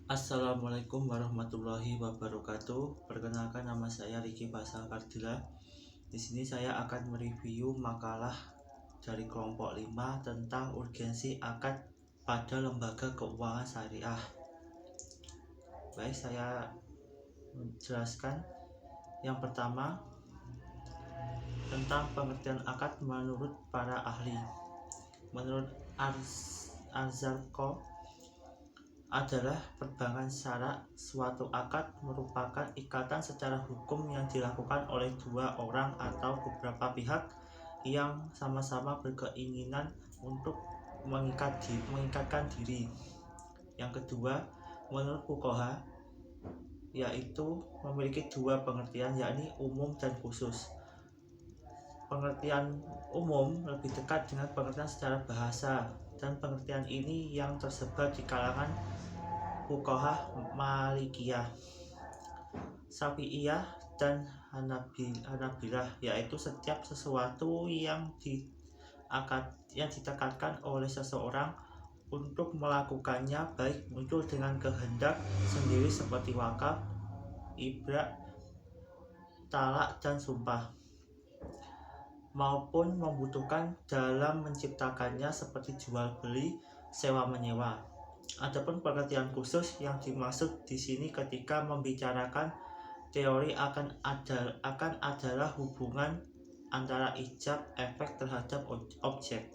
Assalamualaikum warahmatullahi wabarakatuh. Perkenalkan, nama saya Riki Basal Kardila. Di sini saya akan mereview makalah dari kelompok 5 tentang urgensi akad pada lembaga keuangan syariah. Baik, saya menjelaskan. Yang pertama, tentang pengertian akad menurut para ahli. Menurut Arzarko adalah perbankan syarak. Suatu akad merupakan ikatan secara hukum yang dilakukan oleh dua orang atau beberapa pihak yang sama-sama berkeinginan untuk mengikatkan diri. Yang kedua, menurut fuqaha, yaitu memiliki dua pengertian, yakni umum dan khusus. Pengertian umum lebih dekat dengan pengertian secara bahasa, dan pengertian ini yang tersebar di kalangan fuqaha Malikiyah, Syafi'iyah, dan Hanabilah, yaitu setiap sesuatu yang ditekatkan oleh seseorang untuk melakukannya, baik muncul dengan kehendak sendiri seperti wakaf, ibrah, talak, dan sumpah, maupun membutuhkan dalam menciptakannya seperti jual beli, sewa menyewa. Adapun pengertian khusus yang dimaksud di sini ketika membicarakan teori akan adalah hubungan antara ijab efek terhadap objek.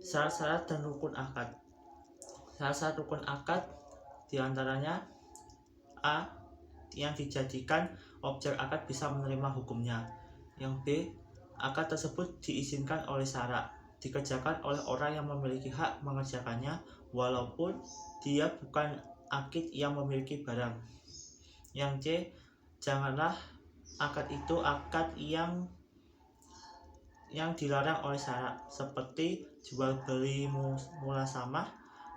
Syarat-syarat dan rukun akad. Syarat-syarat rukun akad diantaranya: A. Yang dijadikan objek akad bisa menerima hukumnya. Yang B. Akad tersebut diizinkan oleh syarak, dikerjakan oleh orang yang memiliki hak mengerjakannya, walaupun dia bukan akid yang memiliki barang. Yang C. Janganlah akad itu akad yang dilarang oleh syarak, seperti jual beli mulasamah.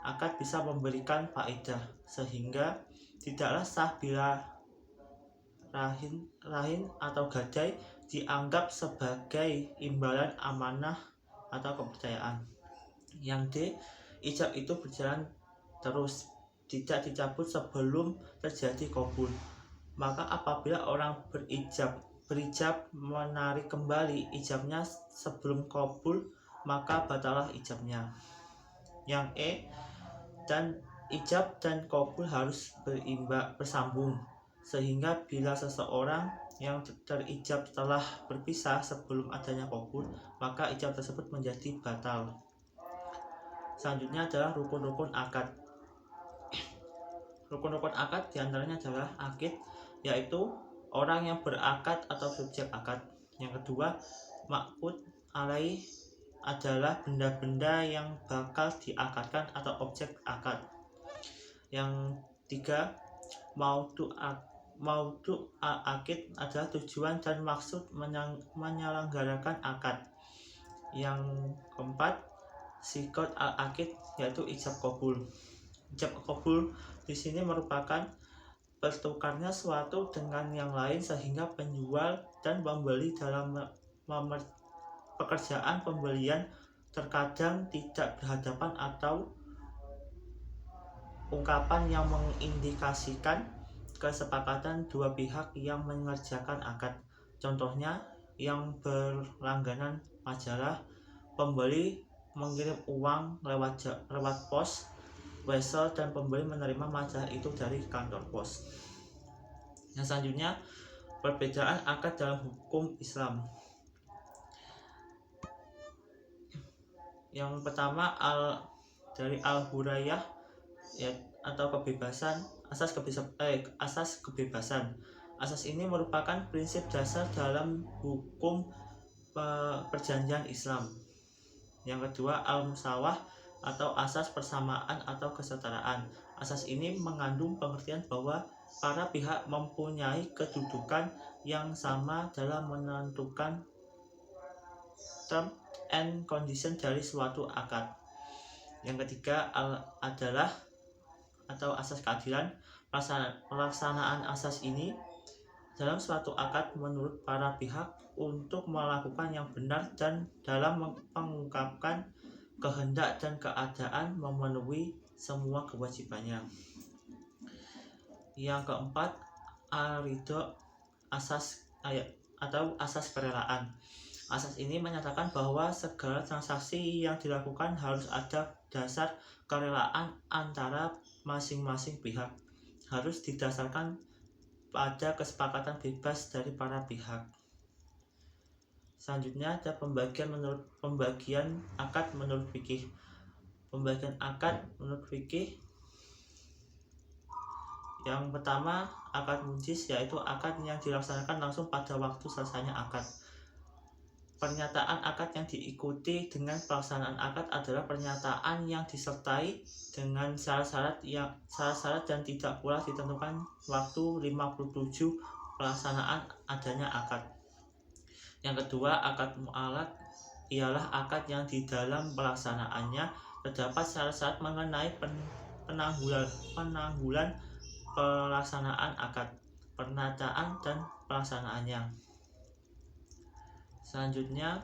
Akad bisa memberikan faedah, sehingga tidaklah sah bila rahin atau gadai dianggap sebagai imbalan amanah atau kepercayaan. Yang D. Ijab itu berjalan terus, tidak dicabut sebelum terjadi qabul. Maka apabila orang berijab menarik kembali ijabnya sebelum qabul, maka batalah ijabnya. Yang E. Dan ijab dan qabul harus bersambung, sehingga bila seseorang yang terijab telah berpisah sebelum adanya qabul, maka ijab tersebut menjadi batal. Selanjutnya adalah rukun-rukun akad. Rukun-rukun akad diantaranya adalah akid, yaitu orang yang berakad atau subjek akad. Yang kedua, ma'qud alaih adalah benda-benda yang bakal diakadkan atau objek akad. Yang tiga, maudu akid adalah tujuan dan maksud menyelenggarakan akad. Yang keempat, siqat al-akid, yaitu ijab qabul. Ijab qabul di sini merupakan bertukarnya suatu dengan yang lain, sehingga penjual dan pembeli dalam pekerjaan pembelian terkadang tidak berhadapan, atau ungkapan yang mengindikasikan kesepakatan dua pihak yang mengerjakan akad. Contohnya, yang berlangganan majalah, pembeli mengirim uang lewat pos wesel dan pembeli menerima majalah itu dari kantor pos. Yang selanjutnya, perbedaan akad dalam hukum Islam. Yang pertama, dari Al-Hurayah, atau kebebasan, asas kebebasan. Asas ini merupakan prinsip dasar dalam hukum perjanjian Islam. Yang kedua, al-musawah, atau asas persamaan atau kesetaraan. Asas ini mengandung pengertian bahwa para pihak mempunyai kedudukan yang sama dalam menentukan term and condition dari suatu akad. Yang ketiga, adalah atau asas keadilan. Pelaksanaan asas ini dalam suatu akad menurut para pihak untuk melakukan yang benar dan dalam mengungkapkan kehendak dan keadaan memenuhi semua kewajibannya. Yang keempat, arido asas ayat atau asas kerelaan. Asas ini menyatakan bahwa segala transaksi yang dilakukan harus ada dasar kerelaan antara masing-masing pihak, harus didasarkan pada kesepakatan bebas dari para pihak. Selanjutnya ada pembagian akad menurut fikih. Pembagian akad menurut fikih yang pertama, akad mujis, yaitu akad yang dilaksanakan langsung pada waktu selesainya akad. Pernyataan akad yang diikuti dengan pelaksanaan akad adalah pernyataan yang disertai dengan syarat-syarat dan tidak pula ditentukan waktu 57 pelaksanaan adanya akad. Yang kedua, akad mu'alad ialah akad yang di dalam pelaksanaannya terdapat syarat-syarat mengenai penanggulan pelaksanaan akad, penataan dan pelaksanaannya. Selanjutnya,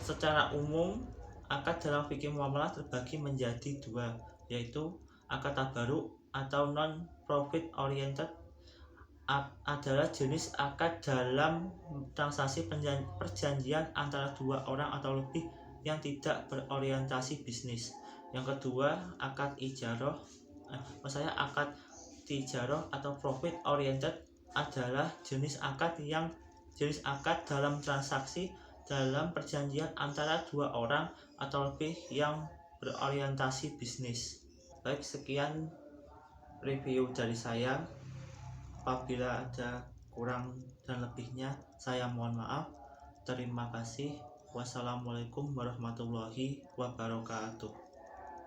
secara umum akad dalam fikih muamalah terbagi menjadi dua, yaitu akad tabaruk atau non profit oriented adalah jenis akad dalam transaksi perjanjian antara dua orang atau lebih yang tidak berorientasi bisnis. Yang kedua, akad ijaroh, akad tijaroh atau profit oriented adalah jenis akad dalam transaksi dalam perjanjian antara dua orang atau lebih yang berorientasi bisnis. Baik, sekian review dari saya. Apabila ada kurang dan lebihnya, saya mohon maaf. Terima kasih. Wassalamualaikum warahmatullahi wabarakatuh.